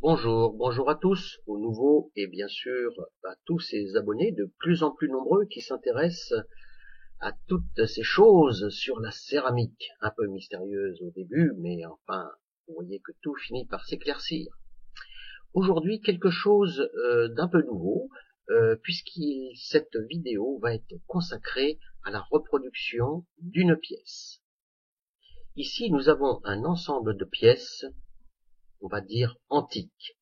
Bonjour à tous, aux nouveaux et bien sûr à tous ces abonnés de plus en plus nombreux qui s'intéressent à toutes ces choses sur la céramique, un peu mystérieuse au début, mais enfin, vous voyez que tout finit par s'éclaircir. Aujourd'hui, quelque chose d'un peu nouveau, puisque cette vidéo va être consacrée à la reproduction d'une pièce. Ici, nous avons un ensemble de pièces, on va dire antiques.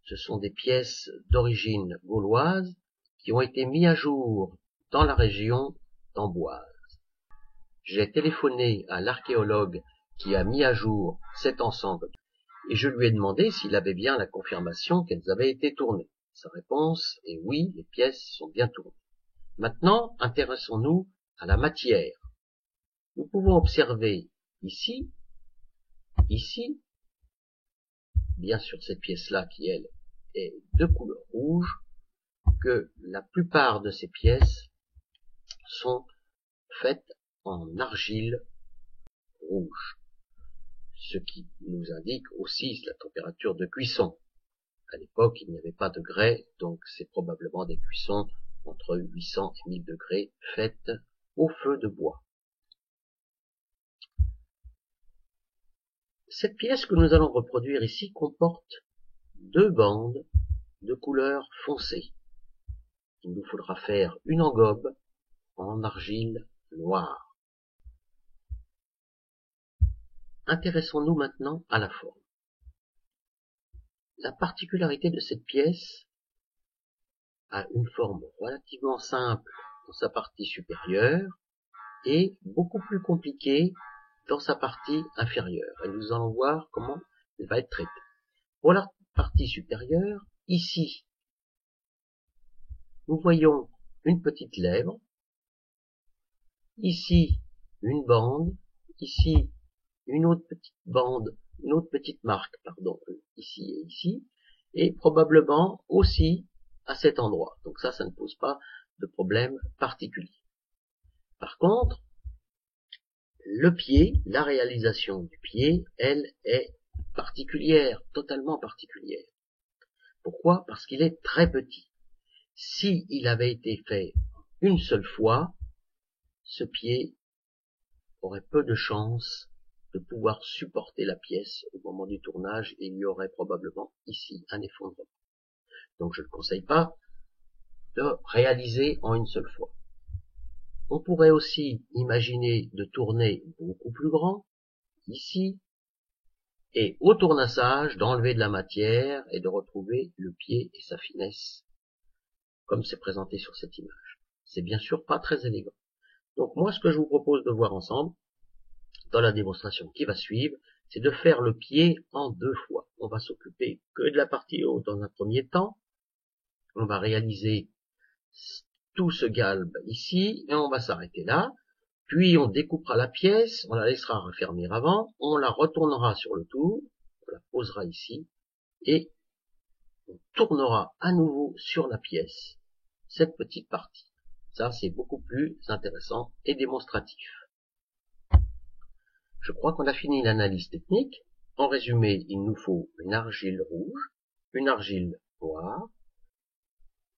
Ce sont des pièces d'origine gauloise qui ont été mises à jour dans la région d'Amboise. J'ai téléphoné à l'archéologue qui a mis à jour cet ensemble et je lui ai demandé s'il avait bien la confirmation qu'elles avaient été tournées. Sa réponse est oui, les pièces sont bien tournées. Maintenant, intéressons-nous à la matière. Nous pouvons observer ici, bien sûr cette pièce-là qui, elle, est de couleur rouge, que la plupart de ces pièces sont faites en argile rouge, ce qui nous indique aussi la température de cuisson. À l'époque, il n'y avait pas de grès, donc c'est probablement des cuissons entre 800 et 1000 degrés faites au feu de bois. Cette pièce que nous allons reproduire ici comporte deux bandes de couleur foncée. Il nous faudra faire une engobe en argile noire. Intéressons-nous maintenant à la forme. La particularité de cette pièce a une forme relativement simple dans sa partie supérieure et beaucoup plus compliquée dans sa partie inférieure. Et nous allons voir comment elle va être traitée. Pour la partie supérieure, ici, nous voyons une petite lèvre, ici une bande, ici une autre petite bande, une autre petite marque, pardon, ici, et probablement aussi à cet endroit. Donc ça ne pose pas de problème particulier. Par contre, le pied, la réalisation du pied, elle est particulière, totalement particulière. Pourquoi? Parce qu'il est très petit. Si il avait été fait une seule fois, ce pied aurait peu de chances de pouvoir supporter la pièce au moment du tournage et il y aurait probablement ici un effondrement. Donc je ne conseille pas de réaliser en une seule fois. On pourrait aussi imaginer de tourner beaucoup plus grand, ici, et au tournassage d'enlever de la matière et de retrouver le pied et sa finesse, comme c'est présenté sur cette image. C'est bien sûr pas très élégant. Donc moi, ce que je vous propose de voir ensemble, dans la démonstration qui va suivre, c'est de faire le pied en deux fois. On va s'occuper que de la partie haute dans un premier temps. On va réaliser tout ce galbe ici, et on va s'arrêter là. Puis on découpera la pièce, on la laissera refermer avant, on la retournera sur le tour, on la posera ici, et on tournera à nouveau sur la pièce cette petite partie. Ça, c'est beaucoup plus intéressant et démonstratif. Je crois qu'on a fini l'analyse technique. En résumé, il nous faut une argile rouge, une argile noire.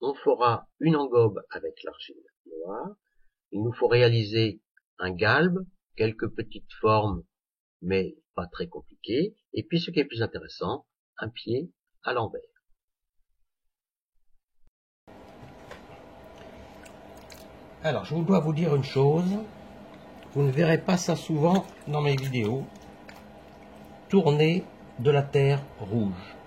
On fera une engobe avec l'argile noire. Il nous faut réaliser un galbe, quelques petites formes, mais pas très compliquées. Et puis, ce qui est plus intéressant, un pied à l'envers. Alors, je dois vous dire une chose. Vous ne verrez pas ça souvent dans mes vidéos. Tourner de la terre rouge.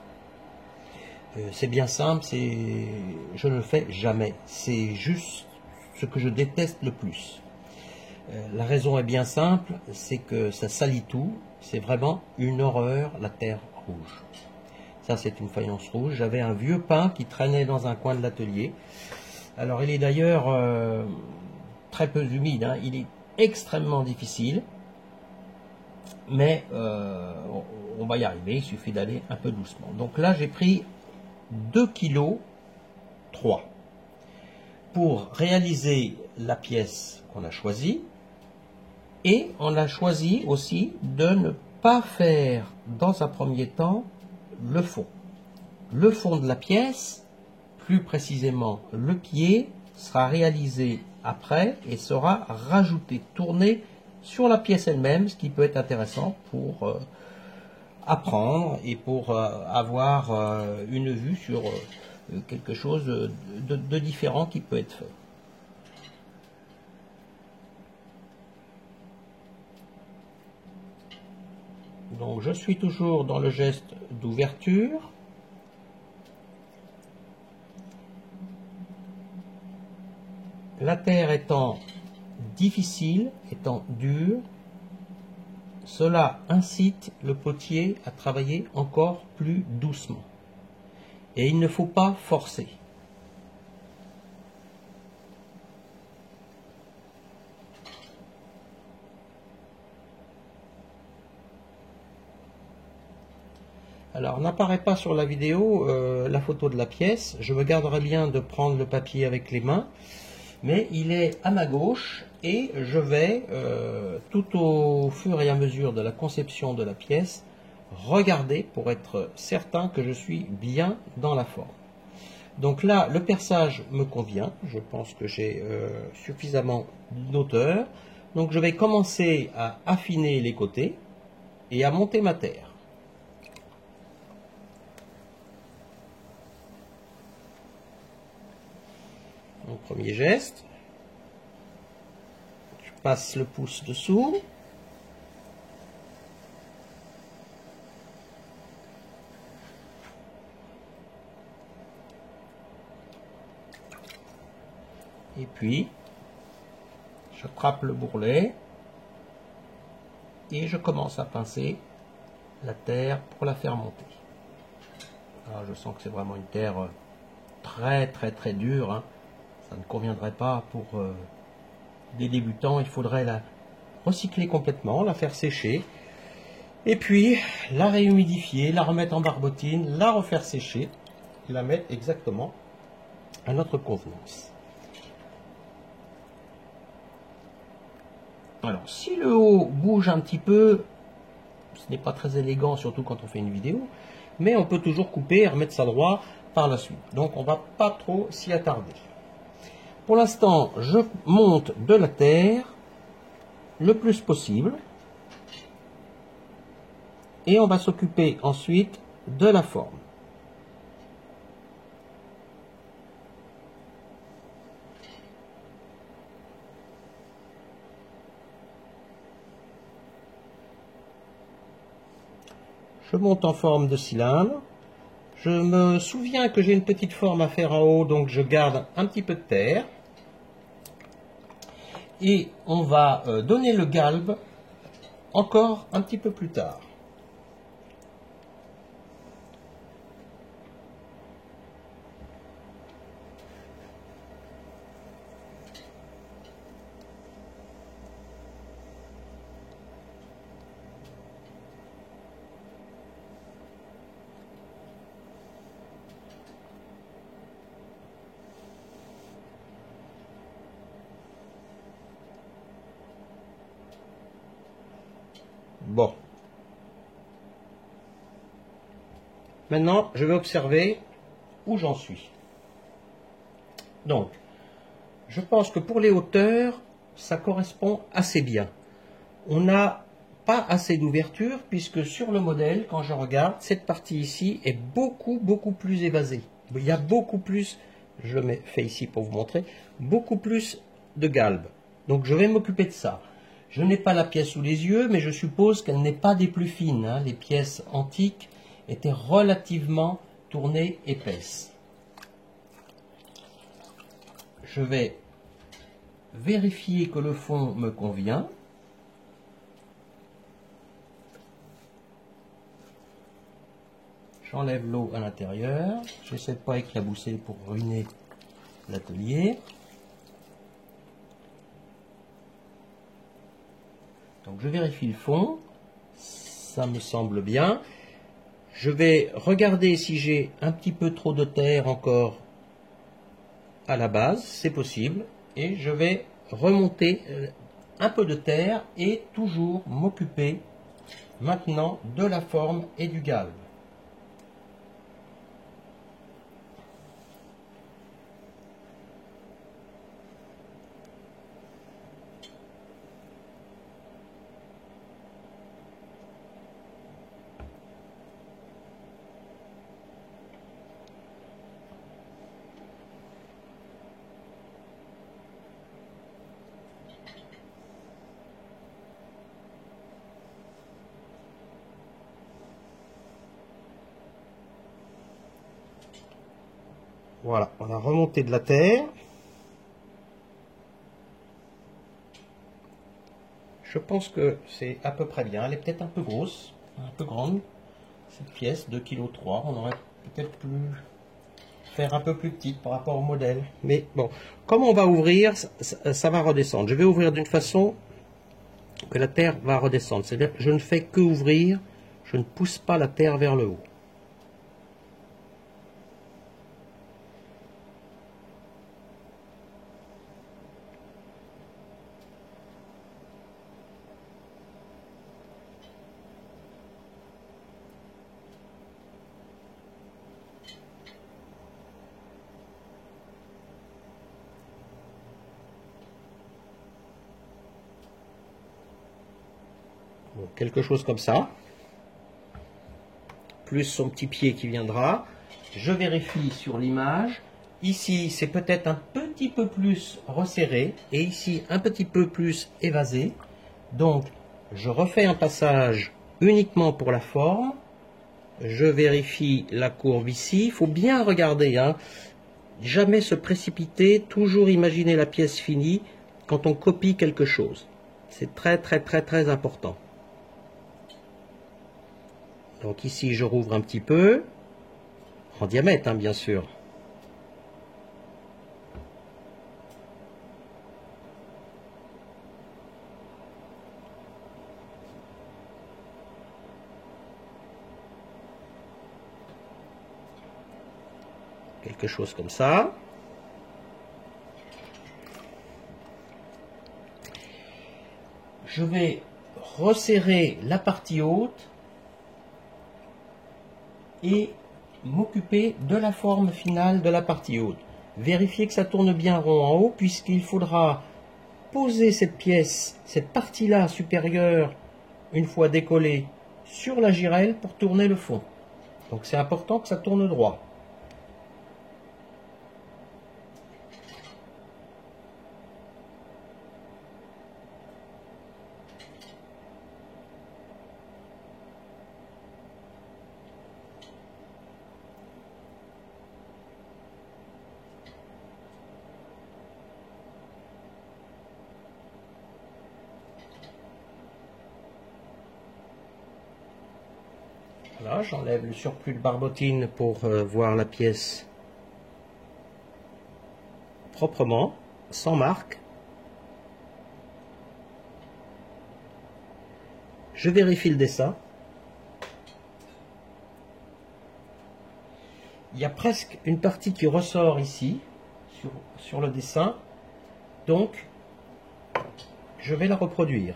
C'est bien simple, je ne le fais jamais. C'est juste ce que je déteste le plus. La raison est bien simple, c'est que ça salit tout. C'est vraiment une horreur, la terre rouge. Ça, c'est une faïence rouge. J'avais un vieux pain qui traînait dans un coin de l'atelier. Alors, il est d'ailleurs très peu humide, hein. Il est extrêmement difficile, mais on va y arriver, il suffit d'aller un peu doucement. Donc là, j'ai pris 2 kg 3 pour réaliser la pièce qu'on a choisie, et on a choisi aussi de ne pas faire dans un premier temps le fond. le fond de la pièce, plus précisément le pied, sera réalisé après et sera rajouté, tourné sur la pièce elle-même, ce qui peut être intéressant pour apprendre et pour avoir une vue sur quelque chose de différent qui peut être fait. Donc je suis toujours dans le geste d'ouverture. La terre étant difficile, étant dure, cela incite le potier à travailler encore plus doucement. Et il ne faut pas forcer. Alors, n'apparaît pas sur la vidéo la photo de la pièce. Je me garderai bien de prendre le papier avec les mains. Mais il est à ma gauche et je vais, tout au fur et à mesure de la conception de la pièce, regarder pour être certain que je suis bien dans la forme. Donc là, le perçage me convient. Je pense que j'ai suffisamment d'auteur. Donc je vais commencer à affiner les côtés et à monter ma terre. Mon premier geste, je passe le pouce dessous. Et puis, j'attrape le bourrelet et je commence à pincer la terre pour la faire monter. Alors, je sens que c'est vraiment une terre très dure, hein. Ça ne conviendrait pas pour des débutants. Il faudrait la recycler complètement, la faire sécher et puis la réhumidifier, la remettre en barbotine, la refaire sécher et la mettre exactement à notre convenance. Alors, si le haut bouge un petit peu, ce n'est pas très élégant, surtout quand on fait une vidéo, mais on peut toujours couper et remettre ça droit par la suite. Donc, on ne va pas trop s'y attarder. Pour l'instant, je monte de la terre le plus possible et on va s'occuper ensuite de la forme. Je monte en forme de cylindre. Je me souviens que j'ai une petite forme à faire en haut, donc je garde un petit peu de terre. Et on va donner le galbe encore un petit peu plus tard. Bon. Maintenant, je vais observer où j'en suis. Donc, je pense que pour les hauteurs, ça correspond assez bien. On n'a pas assez d'ouverture puisque sur le modèle, quand je regarde, cette partie ici est beaucoup plus évasée. Il y a beaucoup plus, je le fais ici pour vous montrer, beaucoup plus de galbe. Donc je vais m'occuper de ça. Je n'ai pas la pièce sous les yeux, mais je suppose qu'elle n'est pas des plus fines, hein. Les pièces antiques étaient relativement tournées épaisses. Je vais vérifier que le fond me convient. J'enlève l'eau à l'intérieur. J'essaie de ne pas éclabousser pour ruiner l'atelier. Donc je vérifie le fond. Ça me semble bien. Je vais regarder si j'ai un petit peu trop de terre encore à la base. C'est possible. Et je vais remonter un peu de terre et toujours m'occuper maintenant de la forme et du galbe. Voilà, on a remonté de la terre. Je pense que c'est à peu près bien. Elle est peut-être un peu grosse, un peu grande. Cette pièce, 2,3 kg. On aurait peut-être pu faire un peu plus petite par rapport au modèle. Mais bon, comme on va ouvrir, ça va redescendre. Je vais ouvrir d'une façon que la terre va redescendre. C'est-à-dire que je ne fais que ouvrir, je ne pousse pas la terre vers le haut. Bon, quelque chose comme ça. Plus son petit pied qui viendra. Je vérifie sur l'image. Ici, c'est peut-être un petit peu plus resserré. Et ici, un petit peu plus évasé. Donc, je refais un passage uniquement pour la forme. Je vérifie la courbe ici. Il faut bien regarder, hein. Jamais se précipiter. Toujours imaginer la pièce finie quand on copie quelque chose. C'est très, très, très, très important. Donc ici, je rouvre un petit peu, en diamètre, hein, bien sûr. Quelque chose comme ça. Je vais resserrer la partie haute et m'occuper de la forme finale de la partie haute. Vérifiez que ça tourne bien rond en haut, puisqu'il faudra poser cette pièce, cette partie-là supérieure, une fois décollée, sur la girelle pour tourner le fond. Donc c'est important que ça tourne droit. Voilà, j'enlève le surplus de barbotine pour voir la pièce proprement, sans marque. Je vérifie le dessin. Il y a presque une partie qui ressort ici, sur le dessin. Donc, je vais la reproduire.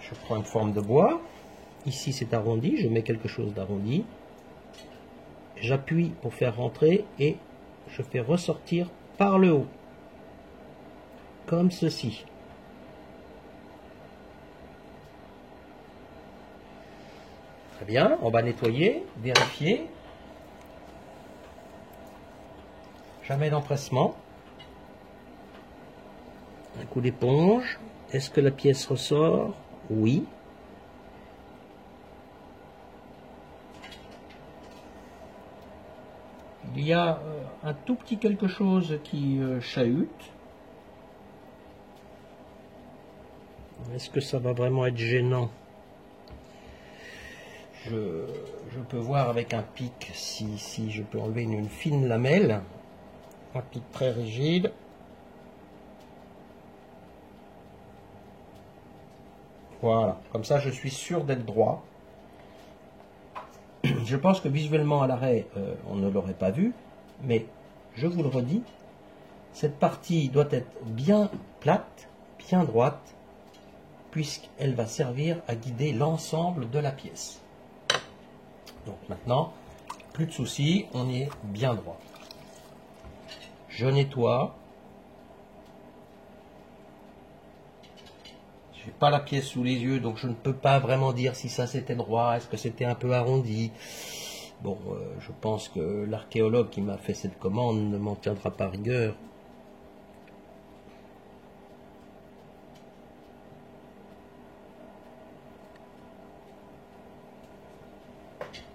Je prends une forme de bois. Ici, c'est arrondi. Je mets quelque chose d'arrondi. J'appuie pour faire rentrer et je fais ressortir par le haut. Comme ceci. Très bien. On va nettoyer, vérifier. Jamais d'empressement. Un coup d'éponge. Est-ce que la pièce ressort? Oui. Il y a un tout petit quelque chose qui chahute. Est-ce que ça va vraiment être gênant? Je peux voir avec un pic si je peux enlever une fine lamelle. Un pic très rigide. Voilà, comme ça je suis sûr d'être droit. Je pense que visuellement à l'arrêt, on ne l'aurait pas vu, mais je vous le redis, cette partie doit être bien plate, bien droite, puisqu'elle va servir à guider l'ensemble de la pièce. Donc maintenant, plus de soucis, on est bien droit. Je nettoie. Je n'ai pas la pièce sous les yeux, donc je ne peux pas vraiment dire si ça c'était droit, est-ce que c'était un peu arrondi. Bon, je pense que l'archéologue qui m'a fait cette commande ne m'en tiendra pas rigueur.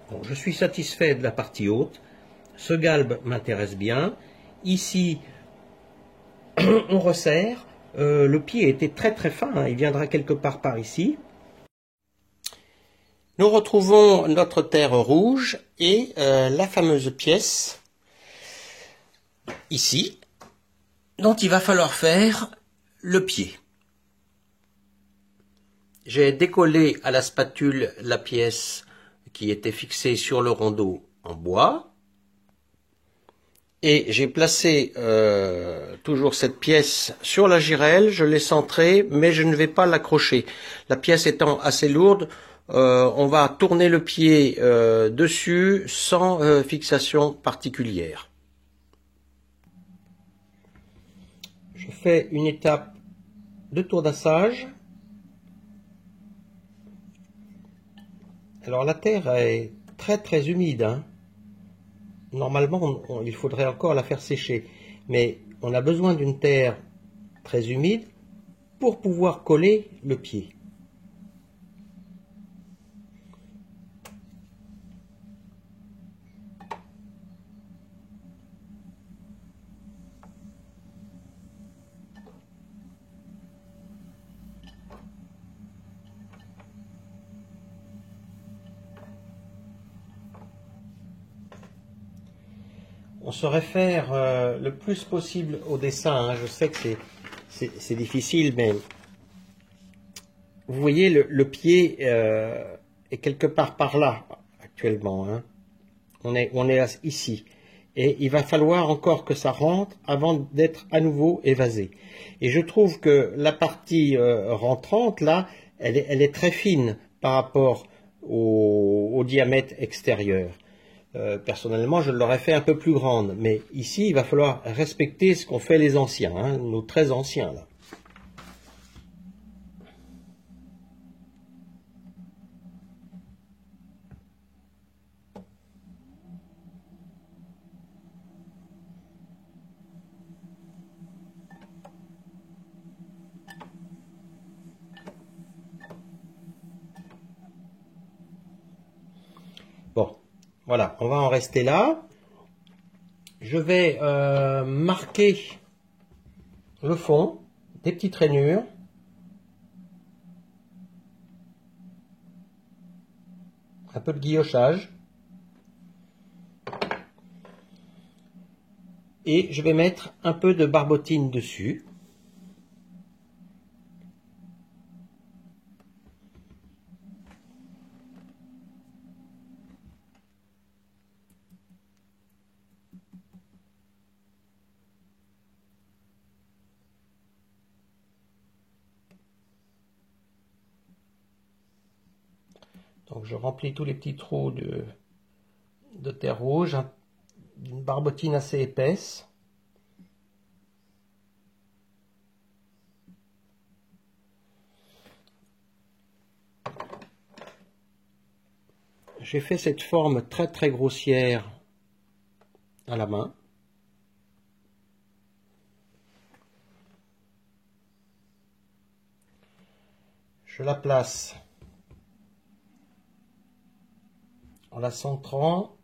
Bon, je suis satisfait de la partie haute. Ce galbe m'intéresse bien. Ici, on resserre. Le pied était très très fin, hein. Il viendra quelque part par ici. Nous retrouvons notre terre rouge et la fameuse pièce ici, dont il va falloir faire le pied. J'ai décollé à la spatule la pièce qui était fixée sur le rondeau en bois. Et j'ai placé toujours cette pièce sur la girelle, je l'ai centrée, mais je ne vais pas l'accrocher. La pièce étant assez lourde, on va tourner le pied dessus sans fixation particulière. Je fais une étape de tournassage. Alors la terre est très très humide, hein. Normalement, il faudrait encore la faire sécher, mais on a besoin d'une terre très humide pour pouvoir coller le pied. On se réfère le plus possible au dessin, hein. Je sais que c'est difficile, mais vous voyez, le pied est quelque part par là actuellement, hein. On est ici. Et il va falloir encore que ça rentre avant d'être à nouveau évasé. Et je trouve que la partie rentrante, là, elle est très fine par rapport au diamètre extérieur. Personnellement, je l'aurais fait un peu plus grande, mais ici, il va falloir respecter ce qu'ont fait les anciens, hein, nos très anciens, là. Bon, voilà, on va en rester là. Je vais marquer le fond, des petites rainures. Un peu de guillochage. Et je vais mettre un peu de barbotine dessus. Donc je remplis tous les petits trous de terre rouge, d'une barbotine assez épaisse. J'ai fait cette forme très très grossière à la main. Je la place en la centrant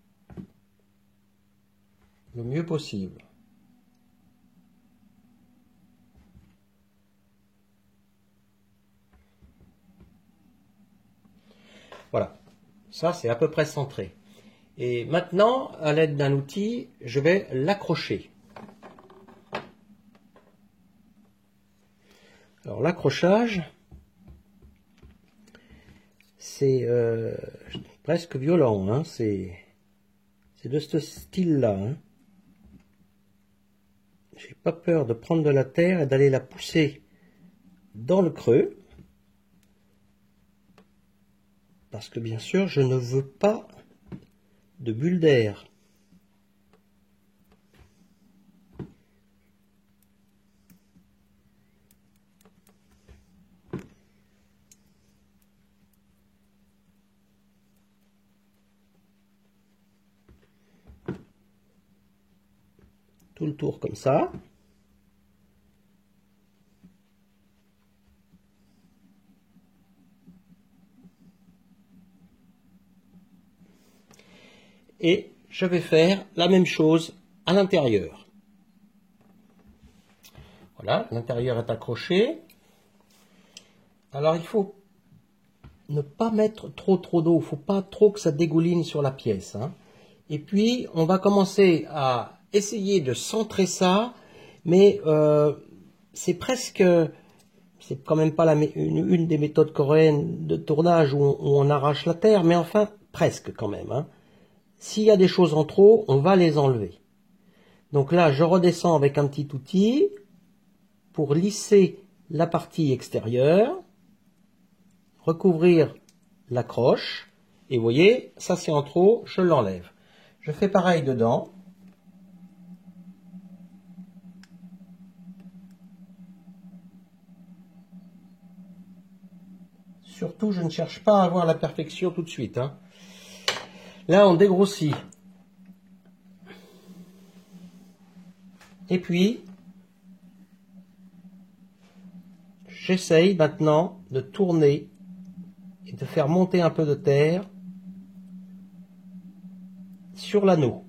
le mieux possible. Voilà, ça c'est à peu près centré. Et maintenant, à l'aide d'un outil, je vais l'accrocher. Alors l'accrochage, c'est presque violent, hein. C'est de ce style-là, hein. J'ai pas peur de prendre de la terre et d'aller la pousser dans le creux. Parce que bien sûr, je ne veux pas de bulles d'air. tout le tour comme ça. Et je vais faire la même chose à l'intérieur. Voilà, l'intérieur est accroché. Alors il faut ne pas mettre trop d'eau, il ne faut pas trop que ça dégouline sur la pièce, hein. Et puis on va commencer à essayer de centrer ça, mais c'est presque, c'est quand même pas une des méthodes coréennes de tournage où on arrache la terre, mais enfin presque quand même, hein. S'il y a des choses en trop, on va les enlever. Donc là, je redescends avec un petit outil pour lisser la partie extérieure, recouvrir la croche, et vous voyez, ça c'est en trop, je l'enlève. Je fais pareil dedans. Surtout, je ne cherche pas à avoir la perfection tout de suite, hein. Là, on dégrossit. Et puis, j'essaye maintenant de tourner et de faire monter un peu de terre sur l'anneau.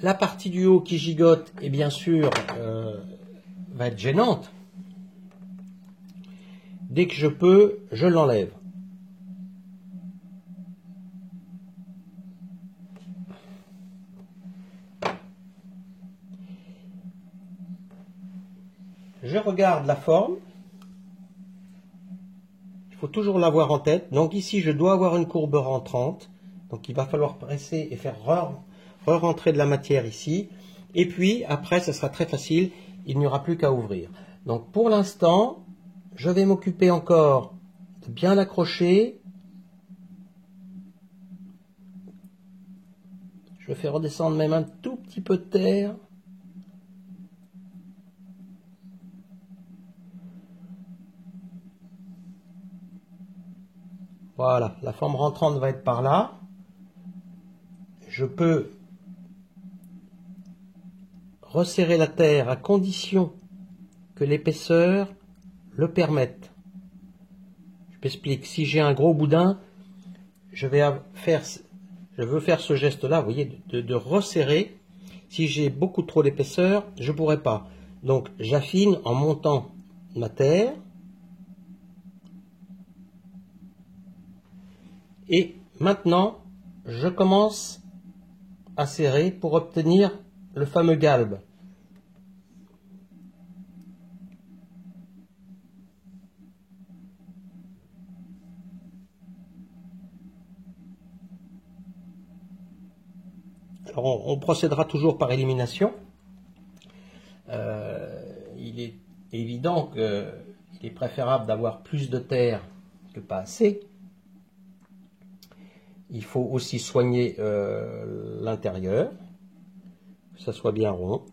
La partie du haut qui gigote, et bien sûr, va être gênante. Dès que je peux, je l'enlève. Je regarde la forme. Il faut toujours l'avoir en tête. Donc ici, je dois avoir une courbe rentrante. Donc il va falloir presser et faire re-rentrer de la matière ici. Et puis, après, ce sera très facile. Il n'y aura plus qu'à ouvrir. Donc pour l'instant, je vais m'occuper encore de bien l'accrocher. Je fais redescendre même un tout petit peu de terre. Voilà, la forme rentrante va être par là. Je peux resserrer la terre à condition que l'épaisseur le permette. Je m'explique. Si j'ai un gros boudin, je veux faire ce geste-là, vous voyez, de resserrer. Si j'ai beaucoup trop d'épaisseur, je ne pourrai pas. Donc j'affine en montant ma terre. Et maintenant, je commence à serrer pour obtenir le fameux galbe. Alors on procédera toujours par élimination. Il est évident qu'il est préférable d'avoir plus de terre que pas assez. Il faut aussi soigner l'intérieur, que ça soit bien rond.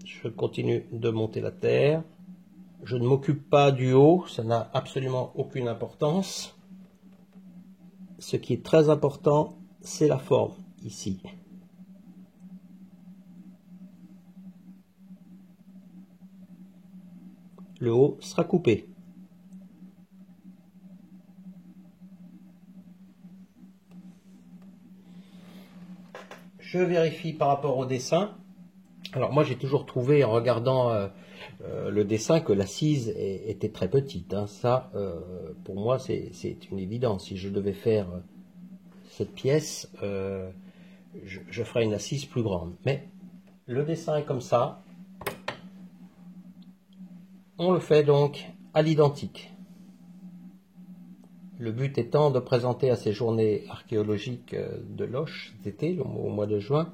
Je continue de monter la terre. Je ne m'occupe pas du haut, ça n'a absolument aucune importance. Ce qui est très important, c'est la forme, ici. Le haut sera coupé. Je vérifie par rapport au dessin. Alors moi j'ai toujours trouvé en regardant le dessin que l'assise était très petite, hein. Ça pour moi c'est une évidence. Si je devais faire cette pièce, je ferais une assise plus grande. Mais le dessin est comme ça. On le fait donc à l'identique. Le but étant de présenter à ces journées archéologiques de Loches cet été, au mois de juin,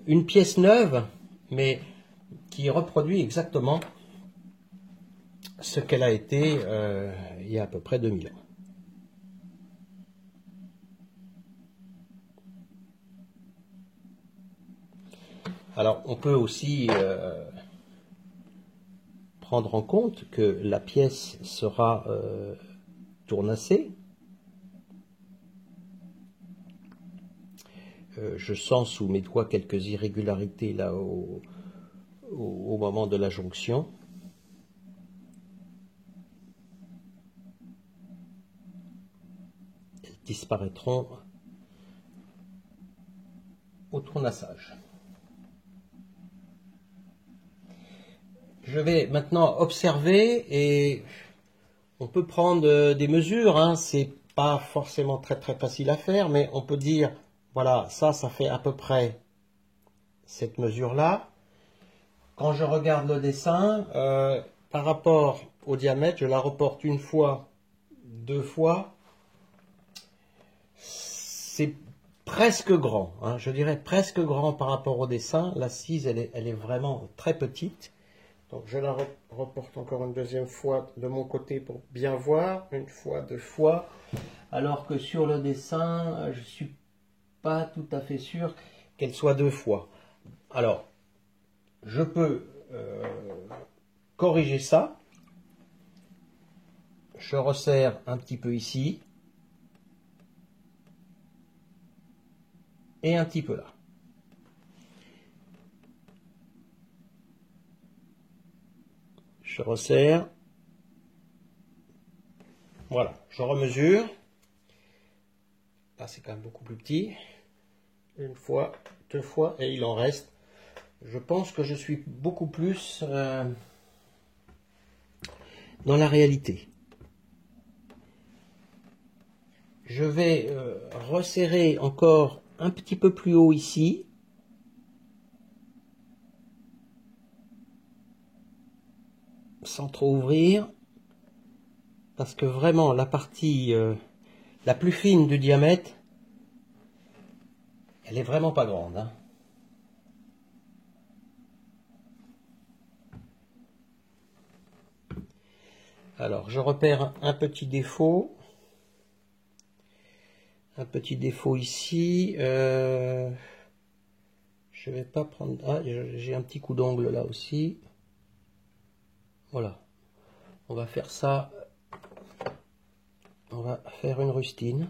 une pièce neuve, mais qui reproduit exactement ce qu'elle a été il y a à peu près 2000 ans. Alors, on peut aussi prendre en compte que la pièce sera tournassée. Je sens sous mes doigts quelques irrégularités là au moment de la jonction. Elles disparaîtront au tournassage. Je vais maintenant observer et on peut prendre des mesures, hein. C'est pas forcément très facile à faire, mais on peut dire, voilà, ça fait à peu près cette mesure-là. Quand je regarde le dessin, par rapport au diamètre, je la reporte une fois, deux fois. C'est presque grand, hein, je dirais presque grand par rapport au dessin. L'assise, elle est vraiment très petite. Donc je la reporte encore une deuxième fois de mon côté pour bien voir, une fois, deux fois, alors que sur le dessin, je ne suis pas tout à fait sûr qu'elle soit deux fois. Alors, je peux corriger ça. Je resserre un petit peu ici et un petit peu là. Je resserre. Voilà, je remesure. Là, c'est quand même beaucoup plus petit. Une fois, deux fois, et il en reste. Je pense que je suis beaucoup plus dans la réalité. Je vais resserrer encore un petit peu plus haut ici. Sans trop ouvrir, parce que vraiment la partie la plus fine du diamètre, elle est vraiment pas grande, hein. Alors je repère un petit défaut ici. Je vais pas prendre, ah, j'ai un petit coup d'ongle là aussi. Voilà, on va faire ça, on va faire une rustine.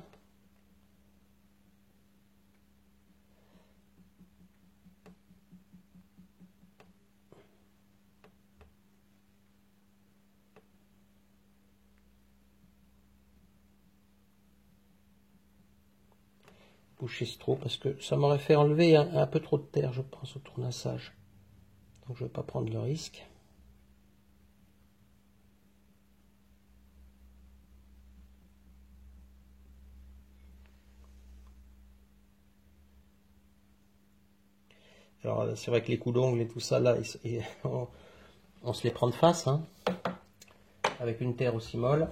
Boucher ce trou parce que ça m'aurait fait enlever un peu trop de terre, je pense, au tournassage. Donc je ne vais pas prendre le risque. Alors c'est vrai que les coups d'ongles et tout ça là, on se les prend de face, hein, avec une terre aussi molle.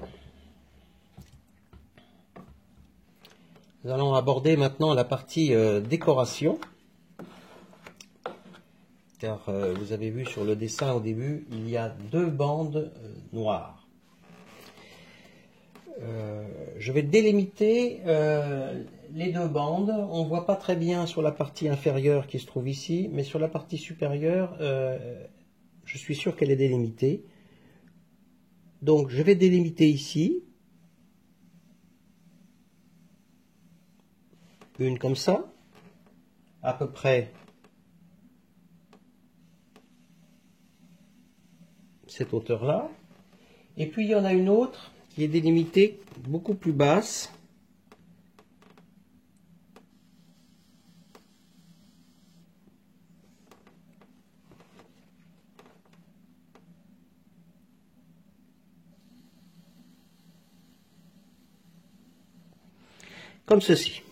Nous allons aborder maintenant la partie décoration, car vous avez vu sur le dessin au début, il y a deux bandes noires. Je vais délimiter les deux bandes. On ne voit pas très bien sur la partie inférieure qui se trouve ici, mais sur la partie supérieure, je suis sûr qu'elle est délimitée. Donc je vais délimiter ici, une comme ça, à peu près cette hauteur-là. Et puis il y en a une autre qui est délimitée beaucoup plus basse. Comme ceci.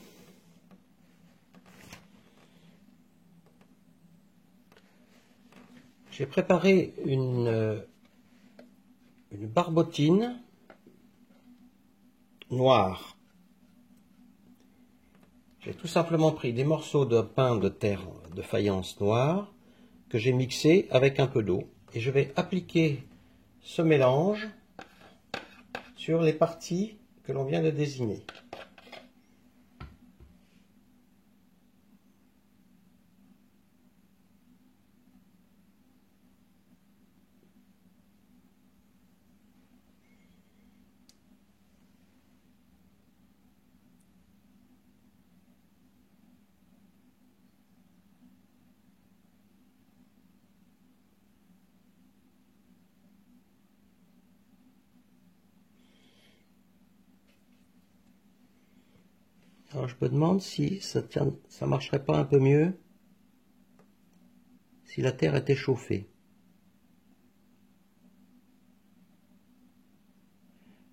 J'ai préparé une barbotine noire. J'ai tout simplement pris des morceaux de pain de terre de faïence noire que j'ai mixé avec un peu d'eau. Et je vais appliquer ce mélange sur les parties que l'on vient de désigner. Alors je me demande si ça marcherait pas un peu mieux si la terre était chauffée.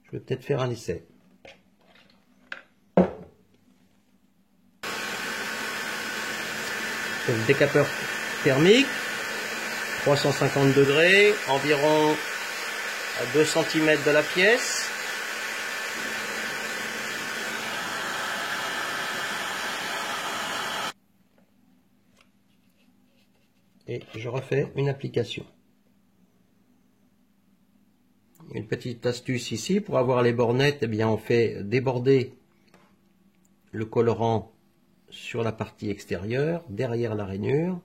Je vais peut-être faire un essai. Donc décapeur thermique, 350 degrés, environ à 2 cm de la pièce. Et je refais une application. Une petite astuce ici, pour avoir les bornettes, eh bien on fait déborder le colorant sur la partie extérieure, derrière la rainure,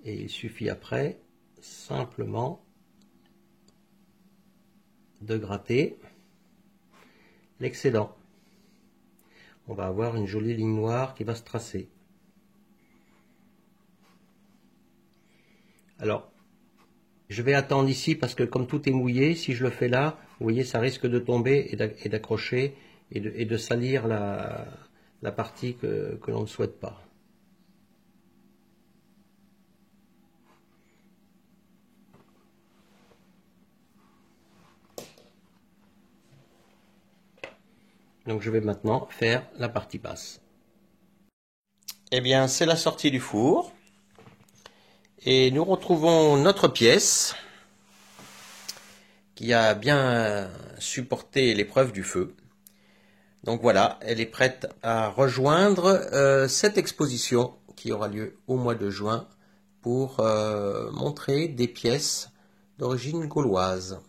et il suffit après simplement de gratter l'excédent. On va avoir une jolie ligne noire qui va se tracer. Alors, je vais attendre ici parce que comme tout est mouillé, si je le fais là, vous voyez, ça risque de tomber et d'accrocher et de salir la partie que l'on ne souhaite pas. Donc je vais maintenant faire la partie basse. Eh bien, c'est la sortie du four. Et nous retrouvons notre pièce qui a bien supporté l'épreuve du feu. Donc voilà, elle est prête à rejoindre cette exposition qui aura lieu au mois de juin pour montrer des pièces d'origine gauloise.